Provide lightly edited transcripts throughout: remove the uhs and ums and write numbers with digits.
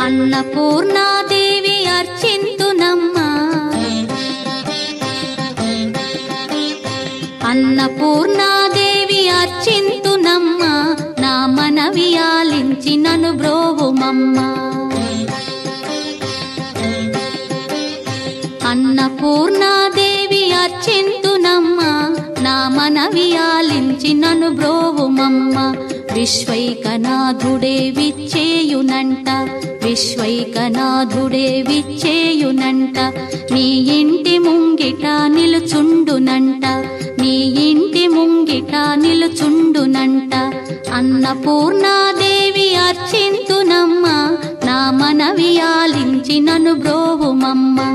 అన్నపూర్ణాదేవి అర్చింతునమ్మా, అన్నపూర్ణాదేవి అర్చింతునమ్మా, నా మనవి ఆలించి నన్ను బ్రోవుమమ్మా. అన్నపూర్ణాదేవి అర్చింతునమ్మా, నా మనవి ఆలించి నన్ను బ్రోవుమమ్మా. విశ్వైకనాథుడే విచ్చేయునంట, విశ్వైకనాథుడే విచ్చేయునంట, నీ ఇంటి ముంగిట నిలుచుండునంట, నీ ఇంటి ముంగిట నిలుచుండునంట. అన్నపూర్ణాదేవి అర్చింతునమ్మా, నా మనవి ఆలించి నన్ను బ్రోవుమమ్మా.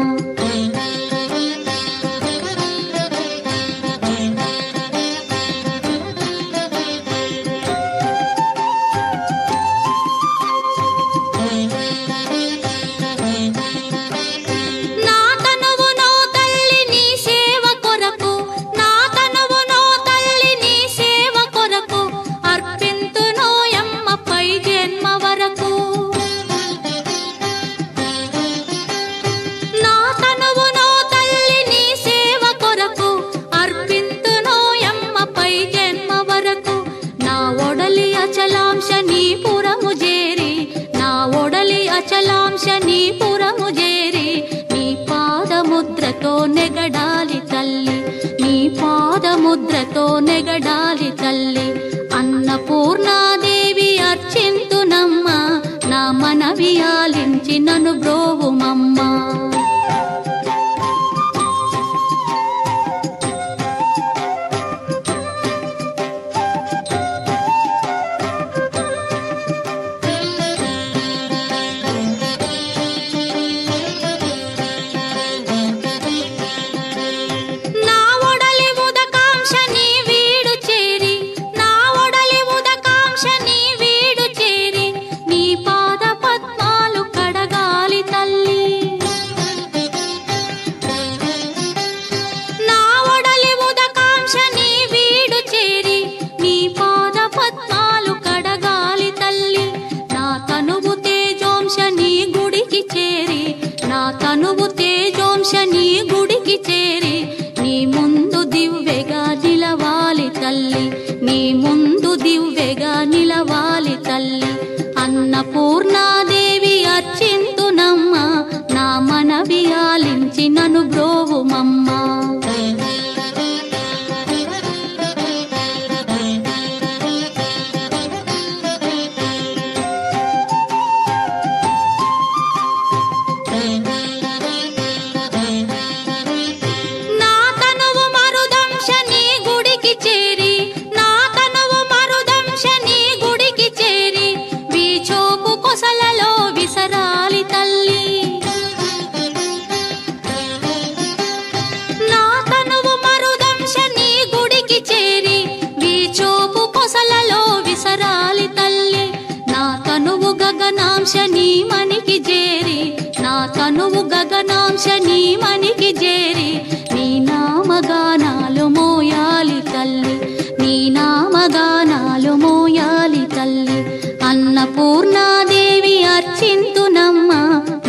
అచలాంశనీపురము చేరి నీ పాదముద్రతో నెగడాలి తల్లి, నీ పాదముద్రతో నెగడాలి తల్లి. అన్నపూర్ణాదేవి అర్చింతునమ్మా, నా మనవి ఆలించి నన్ను బ్రోవుమమ్మా. తనువు తేజోంశని గుడికి చేరి నీ ముందు దివ్వెగా నిలవాలి తల్లి, నీ ముందు దివ్వెగా నిలవాలి తల్లి. అన్నపూర్ణాదేవి అర్చింతునమ్మా, నా మనవి ఆలించి నన్ను బ్రోవుమమ్మా. గగనాంశని మనికి చేరి, నా తనువు గగనాంశని మనికి చేరి నీ నామగానాలు మోయాలి తల్లి, నీ నామగానాలు మోయాలి తల్లి. అన్నపూర్ణాదేవి అర్చింతునమ్మా,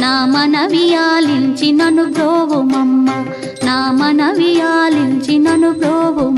నా మనవి ఆలించి నన్ను బ్రోవుమమ్మా, నా మనవి ఆలించి నన్ను బ్రోవుమమ్మా.